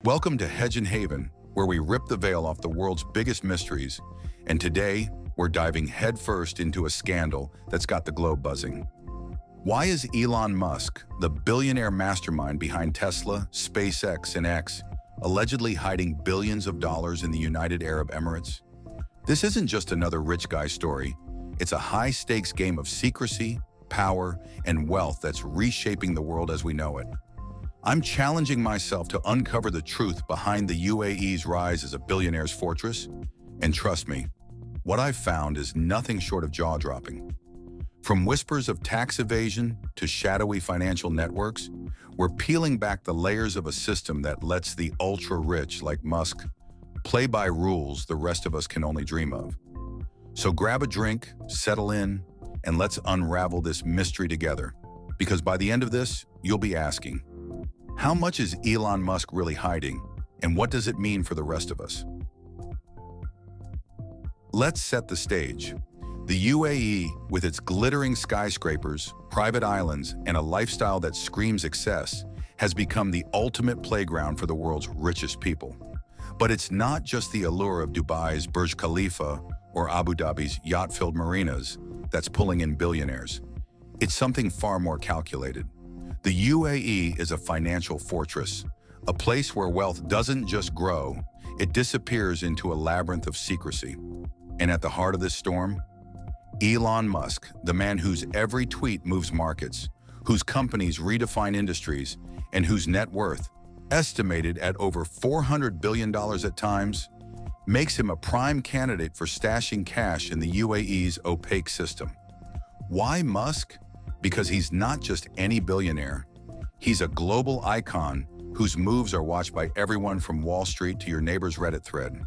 Welcome to Hedge and Haven, where we rip the veil off the world's biggest mysteries. And today, we're diving headfirst into a scandal that's got the globe buzzing. Why is Elon Musk, the billionaire mastermind behind Tesla, SpaceX, and X, allegedly hiding billions of dollars in the United Arab Emirates? This isn't just another rich guy story. It's a high-stakes game of secrecy, power, and wealth that's reshaping the world as we know it. I'm challenging myself to uncover the truth behind the UAE's rise as a billionaire's fortress, and trust me, what I've found is nothing short of jaw-dropping. From whispers of tax evasion to shadowy financial networks, we're peeling back the layers of a system that lets the ultra-rich like Musk play by rules the rest of us can only dream of. So grab a drink, settle in, and let's unravel this mystery together. Because by the end of this, you'll be asking, how much is Elon Musk really hiding, and what does it mean for the rest of us? Let's set the stage. The UAE, with its glittering skyscrapers, private islands, and a lifestyle that screams excess, has become the ultimate playground for the world's richest people. But it's not just the allure of Dubai's Burj Khalifa or Abu Dhabi's yacht-filled marinas that's pulling in billionaires. It's something far more calculated. The UAE is a financial fortress, a place where wealth doesn't just grow, it disappears into a labyrinth of secrecy. And at the heart of this storm, Elon Musk, the man whose every tweet moves markets, whose companies redefine industries, and whose net worth, estimated at over $400 billion at times, makes him a prime candidate for stashing cash in the UAE's opaque system. Why Musk? Because he's not just any billionaire. He's a global icon whose moves are watched by everyone from Wall Street to your neighbor's Reddit thread.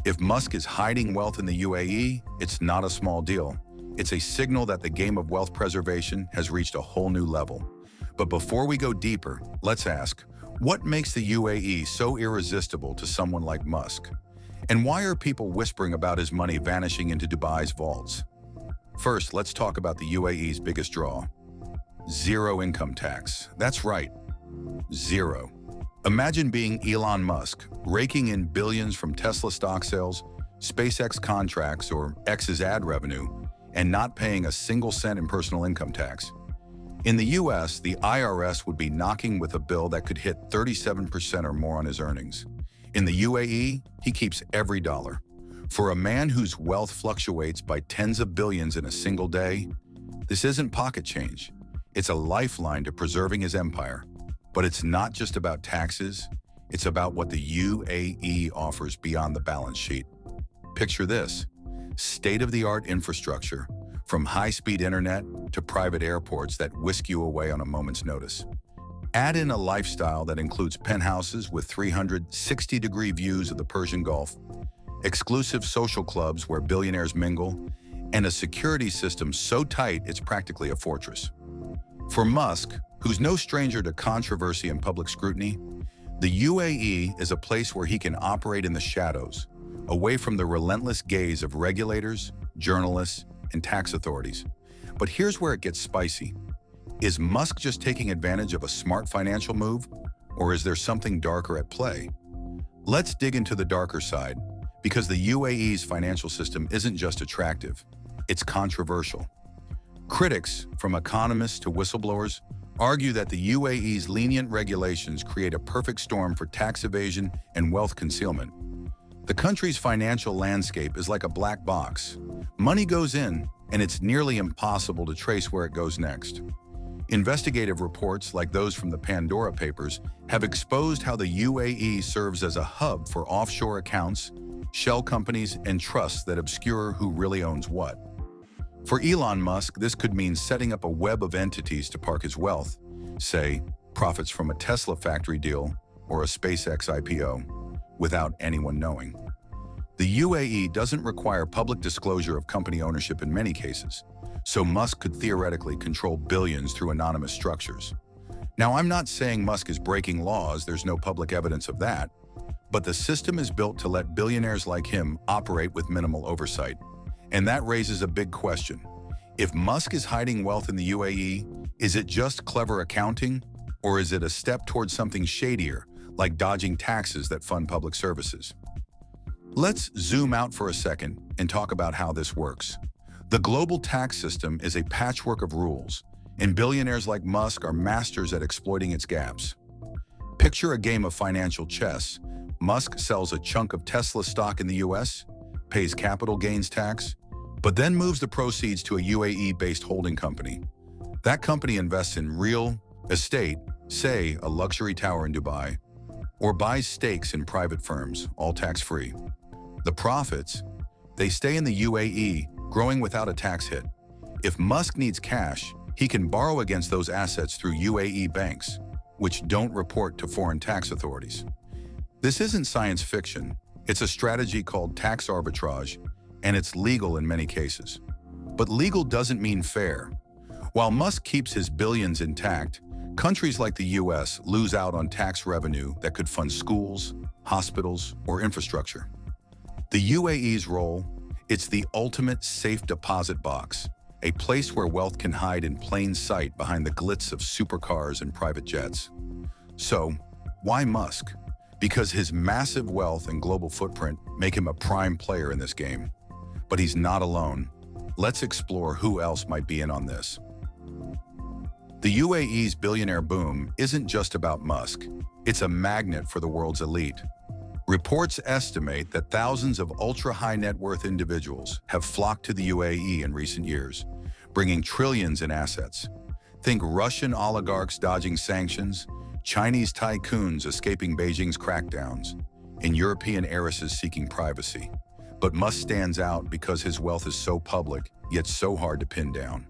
If Musk is hiding wealth in the UAE, it's not a small deal. It's a signal that the game of wealth preservation has reached a whole new level. But before we go deeper, let's ask, what makes the UAE so irresistible to someone like Musk? And why are people whispering about his money vanishing into Dubai's vaults? First, let's talk about the UAE's biggest draw. Zero income tax. That's right, zero. Imagine being Elon Musk, raking in billions from Tesla stock sales, SpaceX contracts, or X's ad revenue, and not paying a single cent in personal income tax. In the US, the IRS would be knocking with a bill that could hit 37% or more on his earnings. In the UAE, he keeps every dollar. For a man whose wealth fluctuates by tens of billions in a single day, this isn't pocket change. It's a lifeline to preserving his empire. But it's not just about taxes, it's about what the UAE offers beyond the balance sheet. Picture this: state-of-the-art infrastructure, from high-speed internet to private airports that whisk you away on a moment's notice. Add in a lifestyle that includes penthouses with 360-degree views of the Persian Gulf, exclusive social clubs where billionaires mingle, and a security system so tight it's practically a fortress. For Musk, who's no stranger to controversy and public scrutiny, the UAE is a place where he can operate in the shadows, away from the relentless gaze of regulators, journalists, and tax authorities. But here's where it gets spicy. Is Musk just taking advantage of a smart financial move, or is there something darker at play? Let's dig into the darker side, because the UAE's financial system isn't just attractive, it's controversial. Critics, from economists to whistleblowers, argue that the UAE's lenient regulations create a perfect storm for tax evasion and wealth concealment. The country's financial landscape is like a black box. Money goes in, and it's nearly impossible to trace where it goes next. Investigative reports, like those from the Pandora Papers, have exposed how the UAE serves as a hub for offshore accounts, shell companies, and trusts that obscure who really owns what. For Elon Musk, this could mean setting up a web of entities to park his wealth, say, profits from a Tesla factory deal or a SpaceX IPO, without anyone knowing. The UAE doesn't require public disclosure of company ownership in many cases, so Musk could theoretically control billions through anonymous structures. Now, I'm not saying Musk is breaking laws, there's no public evidence of that, but the system is built to let billionaires like him operate with minimal oversight. And that raises a big question. If Musk is hiding wealth in the UAE, is it just clever accounting, or is it a step towards something shadier, like dodging taxes that fund public services. Let's zoom out for a second and talk about how this works. The global tax system is a patchwork of rules, and billionaires like Musk are masters at exploiting its gaps. Picture a game of financial chess. Musk sells a chunk of Tesla stock in the US, pays capital gains tax, but then moves the proceeds to a UAE-based holding company. That company invests in real estate, say a luxury tower in Dubai, or buys stakes in private firms, all tax-free. The profits, they stay in the UAE, growing without a tax hit. If Musk needs cash, he can borrow against those assets through UAE banks, which don't report to foreign tax authorities. This isn't science fiction. It's a strategy called tax arbitrage, and it's legal in many cases. But legal doesn't mean fair. While Musk keeps his billions intact, countries like the US lose out on tax revenue that could fund schools, hospitals, or infrastructure. The UAE's role, it's the ultimate safe deposit box, a place where wealth can hide in plain sight behind the glitz of supercars and private jets. So, why Musk? Because his massive wealth and global footprint make him a prime player in this game. But he's not alone. Let's explore who else might be in on this. The UAE's billionaire boom isn't just about Musk. It's a magnet for the world's elite. Reports estimate that thousands of ultra-high net worth individuals have flocked to the UAE in recent years, bringing trillions in assets. Think Russian oligarchs dodging sanctions, Chinese tycoons escaping Beijing's crackdowns, and European heiresses seeking privacy. But Musk stands out because his wealth is so public, yet so hard to pin down.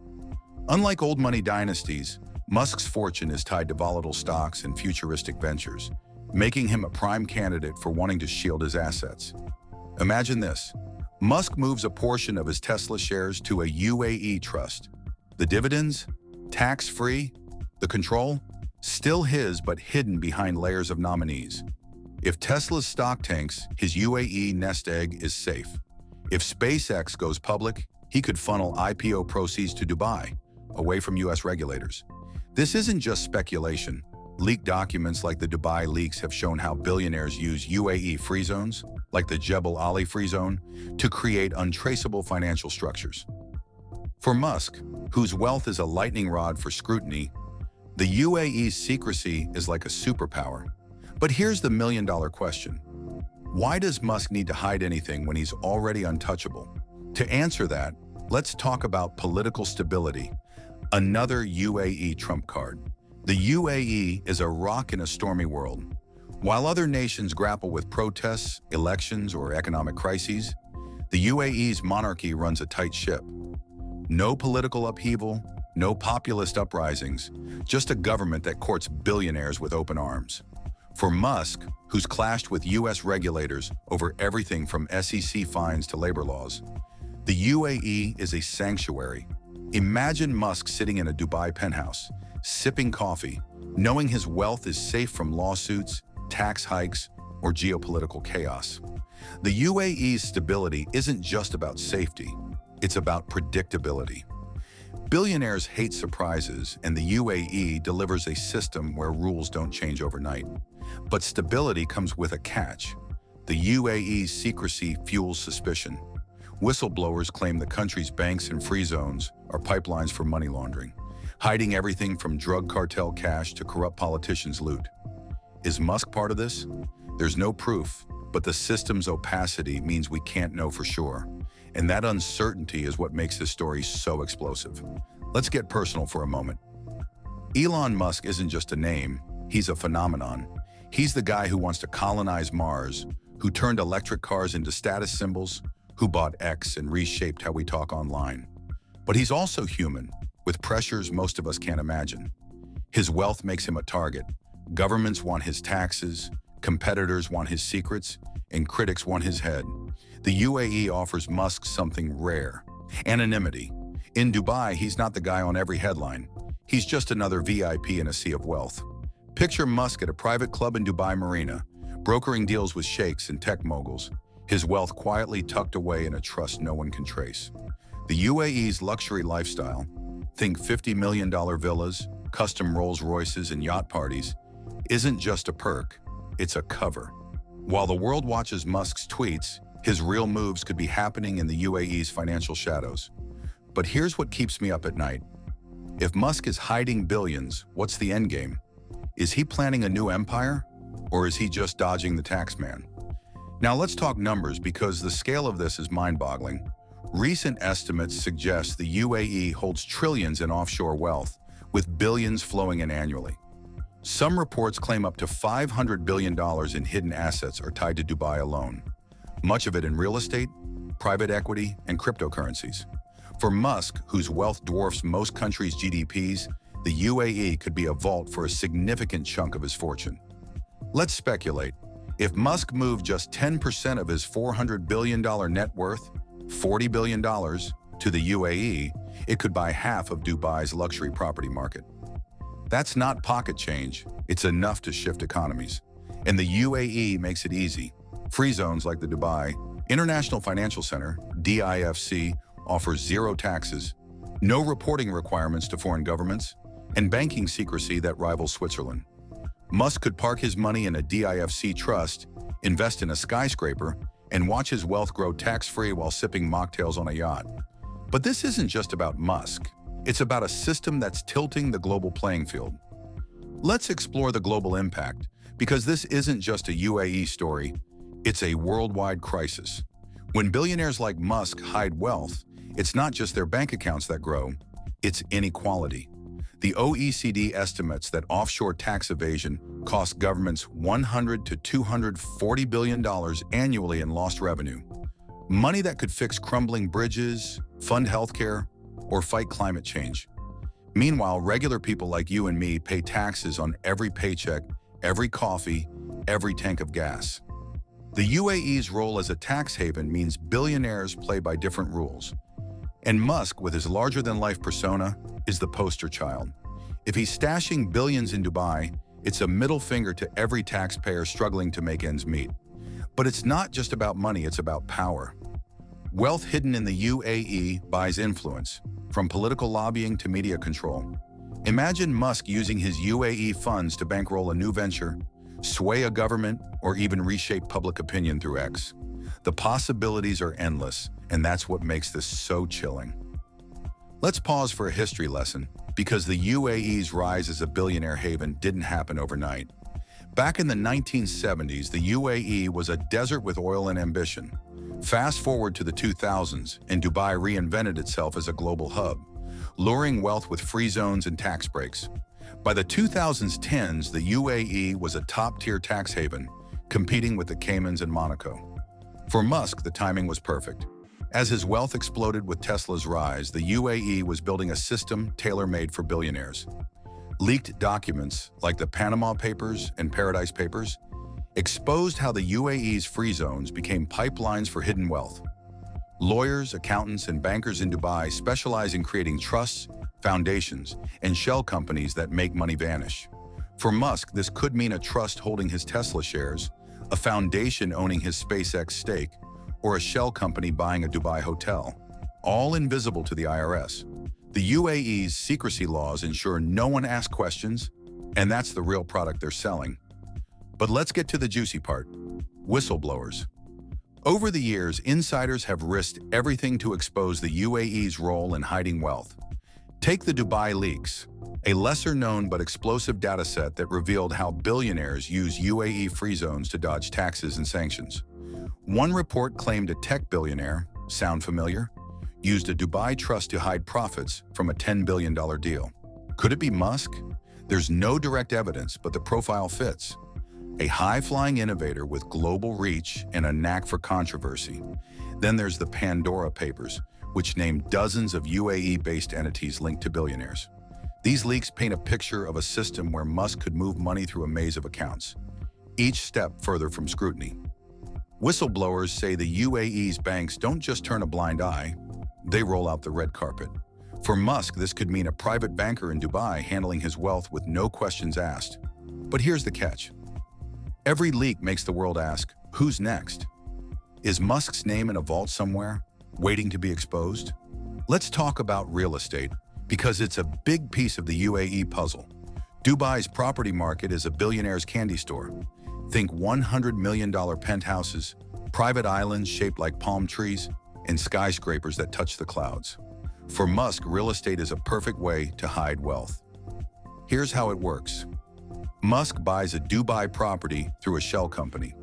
Unlike old money dynasties, Musk's fortune is tied to volatile stocks and futuristic ventures, making him a prime candidate for wanting to shield his assets. Imagine this. Musk moves a portion of his Tesla shares to a UAE trust. The dividends? Tax-free? The control? Still his, but hidden behind layers of nominees. If Tesla's stock tanks, his UAE nest egg is safe. If SpaceX goes public, he could funnel IPO proceeds to Dubai, away from US regulators. This isn't just speculation. Leaked documents like the Dubai leaks have shown how billionaires use UAE free zones, like the Jebel Ali free zone, to create untraceable financial structures. For Musk, whose wealth is a lightning rod for scrutiny, the UAE's secrecy is like a superpower. But here's the million-dollar question. Why does Musk need to hide anything when he's already untouchable? To answer that, let's talk about political stability, another UAE trump card. The UAE is a rock in a stormy world. While other nations grapple with protests, elections, or economic crises, the UAE's monarchy runs a tight ship. No political upheaval, no populist uprisings, just a government that courts billionaires with open arms. For Musk, who's clashed with US regulators over everything from SEC fines to labor laws, the UAE is a sanctuary. Imagine Musk sitting in a Dubai penthouse, sipping coffee, knowing his wealth is safe from lawsuits, tax hikes, or geopolitical chaos. The UAE's stability isn't just about safety, it's about predictability. Billionaires hate surprises, and the UAE delivers a system where rules don't change overnight. But stability comes with a catch. The UAE's secrecy fuels suspicion. Whistleblowers claim the country's banks and free zones are pipelines for money laundering, hiding everything from drug cartel cash to corrupt politicians' loot. Is Musk part of this? There's no proof, but the system's opacity means we can't know for sure. And that uncertainty is what makes this story so explosive. Let's get personal for a moment. Elon Musk isn't just a name, he's a phenomenon. He's the guy who wants to colonize Mars, who turned electric cars into status symbols, who bought X and reshaped how we talk online. But he's also human, with pressures most of us can't imagine. His wealth makes him a target. Governments want his taxes, competitors want his secrets, and critics want his head. The UAE offers Musk something rare: anonymity. In Dubai, he's not the guy on every headline. He's just another VIP in a sea of wealth. Picture Musk at a private club in Dubai Marina, brokering deals with sheikhs and tech moguls, his wealth quietly tucked away in a trust no one can trace. The UAE's luxury lifestyle, think $50 million villas, custom Rolls Royces, and yacht parties, isn't just a perk, it's a cover. While the world watches Musk's tweets, his real moves could be happening in the UAE's financial shadows. But here's what keeps me up at night. If Musk is hiding billions, what's the endgame? Is he planning a new empire? Or is he just dodging the tax man? Now let's talk numbers because the scale of this is mind-boggling. Recent estimates suggest the UAE holds trillions in offshore wealth, with billions flowing in annually. Some reports claim up to $500 billion in hidden assets are tied to Dubai alone, much of it in real estate, private equity, and cryptocurrencies. For Musk, whose wealth dwarfs most countries' GDPs, the UAE could be a vault for a significant chunk of his fortune. Let's speculate. If Musk moved just 10% of his $400 billion net worth, $40 billion, to the UAE, it could buy half of Dubai's luxury property market. That's not pocket change, it's enough to shift economies. And the UAE makes it easy. Free zones like the Dubai International Financial Center, DIFC, offers zero taxes, no reporting requirements to foreign governments, and banking secrecy that rivals Switzerland. Musk could park his money in a DIFC trust, invest in a skyscraper, and watch his wealth grow tax-free while sipping mocktails on a yacht. But this isn't just about Musk. It's about a system that's tilting the global playing field. Let's explore the global impact, because this isn't just a UAE story, it's a worldwide crisis. When billionaires like Musk hide wealth, it's not just their bank accounts that grow, it's inequality. The OECD estimates that offshore tax evasion costs governments $100 to $240 billion annually in lost revenue. Money that could fix crumbling bridges, fund healthcare, or fight climate change. Meanwhile, regular people like you and me pay taxes on every paycheck, every coffee, every tank of gas. The UAE's role as a tax haven means billionaires play by different rules. And Musk, with his larger-than-life persona, is the poster child. If he's stashing billions in Dubai, it's a middle finger to every taxpayer struggling to make ends meet. But it's not just about money, it's about power. Wealth hidden in the UAE buys influence, from political lobbying to media control. Imagine Musk using his UAE funds to bankroll a new venture, sway a government, or even reshape public opinion through X. The possibilities are endless, and that's what makes this so chilling. Let's pause for a history lesson, because the UAE's rise as a billionaire haven didn't happen overnight. Back in the 1970s, the UAE was a desert with oil and ambition. Fast forward to the 2000s, and Dubai reinvented itself as a global hub, luring wealth with free zones and tax breaks. By the 2010s, the UAE was a top-tier tax haven, competing with the Caymans and Monaco. For Musk, the timing was perfect. As his wealth exploded with Tesla's rise, the UAE was building a system tailor-made for billionaires. Leaked documents, like the Panama Papers and Paradise Papers, exposed how the UAE's free zones became pipelines for hidden wealth. Lawyers, accountants, and bankers in Dubai specialize in creating trusts, foundations, and shell companies that make money vanish. For Musk, this could mean a trust holding his Tesla shares, a foundation owning his SpaceX stake, or a shell company buying a Dubai hotel, all invisible to the IRS. The UAE's secrecy laws ensure no one asks questions, and that's the real product they're selling. But let's get to the juicy part: whistleblowers. Over the years, insiders have risked everything to expose the UAE's role in hiding wealth. Take the Dubai leaks, a lesser-known but explosive dataset that revealed how billionaires use UAE free zones to dodge taxes and sanctions. One report claimed a tech billionaire, sound familiar, used a Dubai trust to hide profits from a $10 billion deal. Could it be Musk? There's no direct evidence, but the profile fits. A high-flying innovator with global reach and a knack for controversy. Then there's the Pandora Papers, which named dozens of UAE-based entities linked to billionaires. These leaks paint a picture of a system where Musk could move money through a maze of accounts, each step further from scrutiny. Whistleblowers say the UAE's banks don't just turn a blind eye, they roll out the red carpet. For Musk, this could mean a private banker in Dubai handling his wealth with no questions asked. But here's the catch. Every leak makes the world ask, who's next? Is Musk's name in a vault somewhere, waiting to be exposed? Let's talk about real estate, because it's a big piece of the UAE puzzle. Dubai's property market is a billionaire's candy store. Think $100 million penthouses, private islands shaped like palm trees, and skyscrapers that touch the clouds. For Musk, real estate is a perfect way to hide wealth. Here's how it works. Musk buys a Dubai property through a shell company.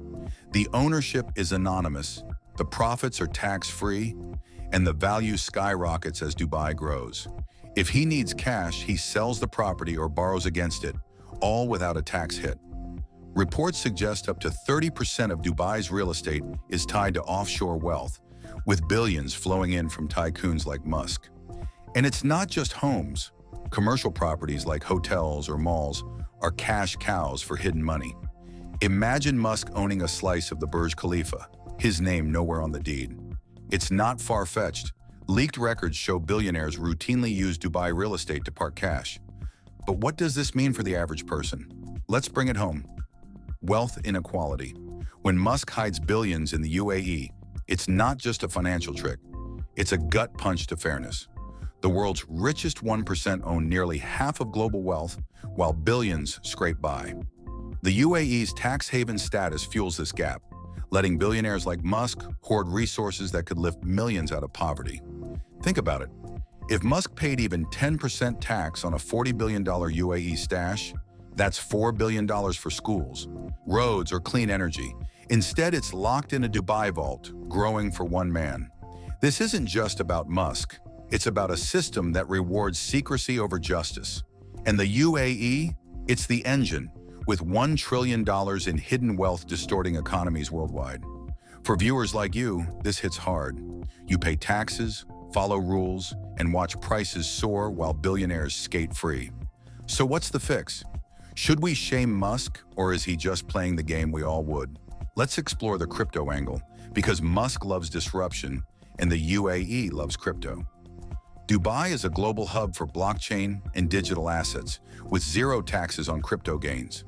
The ownership is anonymous, the profits are tax-free, and the value skyrockets as Dubai grows. If he needs cash, he sells the property or borrows against it, all without a tax hit. Reports suggest up to 30% of Dubai's real estate is tied to offshore wealth, with billions flowing in from tycoons like Musk. And it's not just homes. Commercial properties like hotels or malls are cash cows for hidden money. Imagine Musk owning a slice of the Burj Khalifa, his name nowhere on the deed. It's not far-fetched. Leaked records show billionaires routinely use Dubai real estate to park cash. But what does this mean for the average person? Let's bring it home. Wealth inequality. When Musk hides billions in the UAE, it's not just a financial trick. It's a gut punch to fairness. The world's richest 1% own nearly half of global wealth, while billions scrape by. The UAE's tax haven status fuels this gap, letting billionaires like Musk hoard resources that could lift millions out of poverty. Think about it. If Musk paid even 10% tax on a $40 billion UAE stash, that's $4 billion for schools, roads, or clean energy. Instead, it's locked in a Dubai vault, growing for one man. This isn't just about Musk. It's about a system that rewards secrecy over justice. And the UAE, it's the engine, with $1 trillion in hidden wealth distorting economies worldwide. For viewers like you, this hits hard. You pay taxes, follow rules, and watch prices soar while billionaires skate free. So what's the fix? Should we shame Musk, or is he just playing the game we all would? Let's explore the crypto angle, because Musk loves disruption and the UAE loves crypto. Dubai is a global hub for blockchain and digital assets, with zero taxes on crypto gains.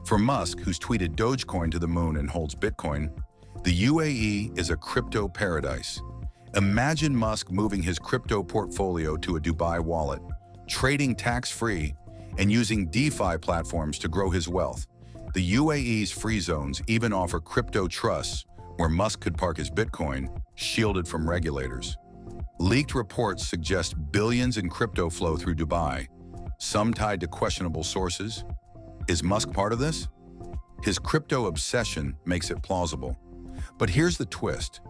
For Musk, who's tweeted Dogecoin to the moon and holds Bitcoin, the UAE is a crypto paradise. Imagine Musk moving his crypto portfolio to a Dubai wallet, trading tax-free, and using DeFi platforms to grow his wealth. The UAE's free zones even offer crypto trusts where Musk could park his Bitcoin, shielded from regulators. Leaked reports suggest billions in crypto flow through Dubai, some tied to questionable sources. Is Musk part of this? His crypto obsession makes it plausible. But here's the twist.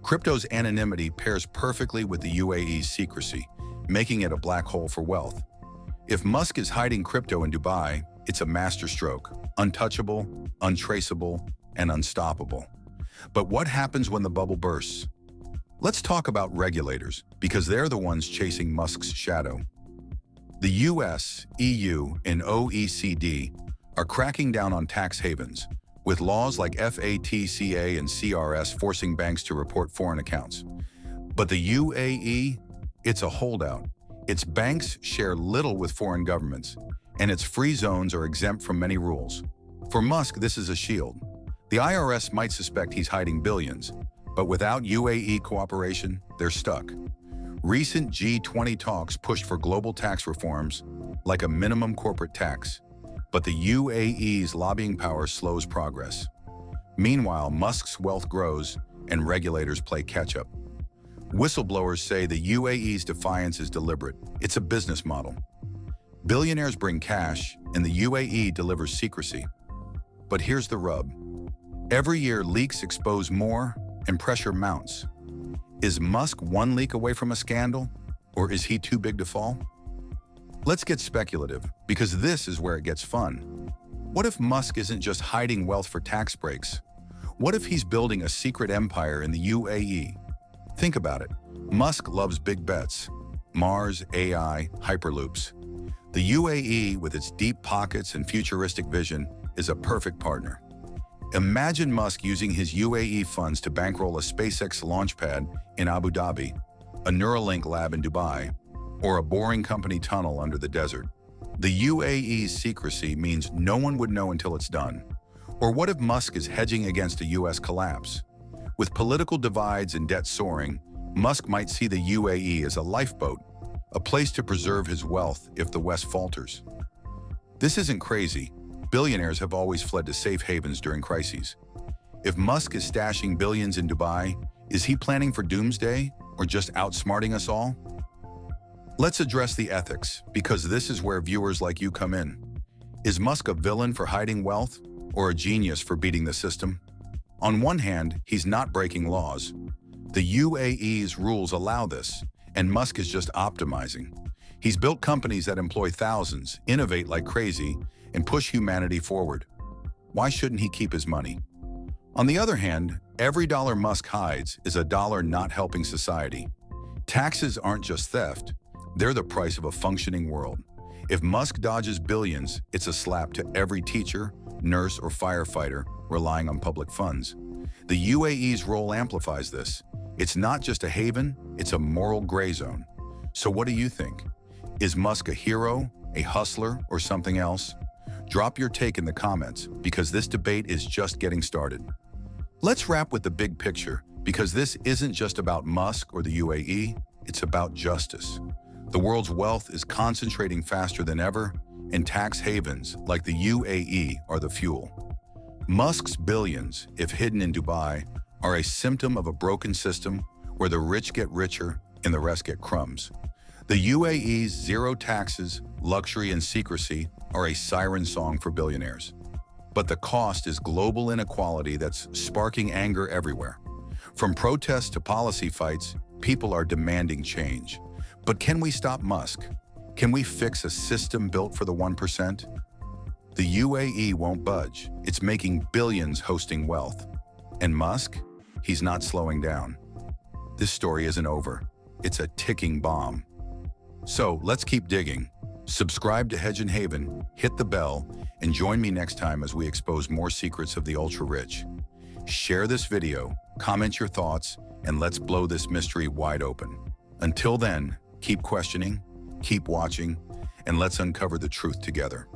Crypto's anonymity pairs perfectly with the UAE's secrecy, making it a black hole for wealth. If Musk is hiding crypto in Dubai, it's a masterstroke, untouchable, untraceable, and unstoppable. But what happens when the bubble bursts? Let's talk about regulators, because they're the ones chasing Musk's shadow. The US, EU, and OECD are cracking down on tax havens, with laws like FATCA and CRS forcing banks to report foreign accounts. But the UAE, it's a holdout. Its banks share little with foreign governments, and its free zones are exempt from many rules. For Musk, this is a shield. The IRS might suspect he's hiding billions, but without UAE cooperation, they're stuck. Recent G20 talks pushed for global tax reforms, like a minimum corporate tax, but the UAE's lobbying power slows progress. Meanwhile, Musk's wealth grows and regulators play catch-up. Whistleblowers say the UAE's defiance is deliberate. It's a business model. Billionaires bring cash, and the UAE delivers secrecy. But here's the rub. Every year, leaks expose more, and pressure mounts. Is Musk one leak away from a scandal, or is he too big to fall? Let's get speculative, because this is where it gets fun. What if Musk isn't just hiding wealth for tax breaks? What if he's building a secret empire in the UAE? Think about it. Musk loves big bets. Mars, AI, hyperloops. The UAE, with its deep pockets and futuristic vision, is a perfect partner. Imagine Musk using his UAE funds to bankroll a SpaceX launchpad in Abu Dhabi, a Neuralink lab in Dubai, or a boring company tunnel under the desert. The UAE's secrecy means no one would know until it's done. Or what if Musk is hedging against a US collapse? With political divides and debt soaring, Musk might see the UAE as a lifeboat, a place to preserve his wealth if the West falters. This isn't crazy. billionaires have always fled to safe havens during crises. If Musk is stashing billions in Dubai, is he planning for doomsday or just outsmarting us all? Let's address the ethics, because this is where viewers like you come in. Is Musk a villain for hiding wealth or a genius for beating the system? On one hand, he's not breaking laws. The UAE's rules allow this, and Musk is just optimizing. He's built companies that employ thousands, innovate like crazy, and push humanity forward. Why shouldn't he keep his money? On the other hand, every dollar Musk hides is a dollar not helping society. Taxes aren't just theft, they're the price of a functioning world. If Musk dodges billions, it's a slap to every teacher, nurse, or firefighter relying on public funds. The UAE's role amplifies this. It's not just a haven, it's a moral gray zone. So what do you think? Is Musk a hero, a hustler, or something else? Drop your take in the comments, because this debate is just getting started. Let's wrap with the big picture, because this isn't just about Musk or the UAE, it's about justice. The world's wealth is concentrating faster than ever, and tax havens like the UAE are the fuel. Musk's billions, if hidden in Dubai, are a symptom of a broken system where the rich get richer and the rest get crumbs. The UAE's zero taxes, luxury, and secrecy are a siren song for billionaires. But the cost is global inequality that's sparking anger everywhere. From protests to policy fights, people are demanding change. But can we stop Musk? Can we fix a system built for the 1%? The UAE won't budge. It's making billions hosting wealth. And Musk? He's not slowing down. This story isn't over. It's a ticking bomb. So let's keep digging. Subscribe to Hedge and Haven, hit the bell, and join me next time as we expose more secrets of the ultra-rich. Share this video, comment your thoughts, and let's blow this mystery wide open. Until then, keep questioning, keep watching, and let's uncover the truth together.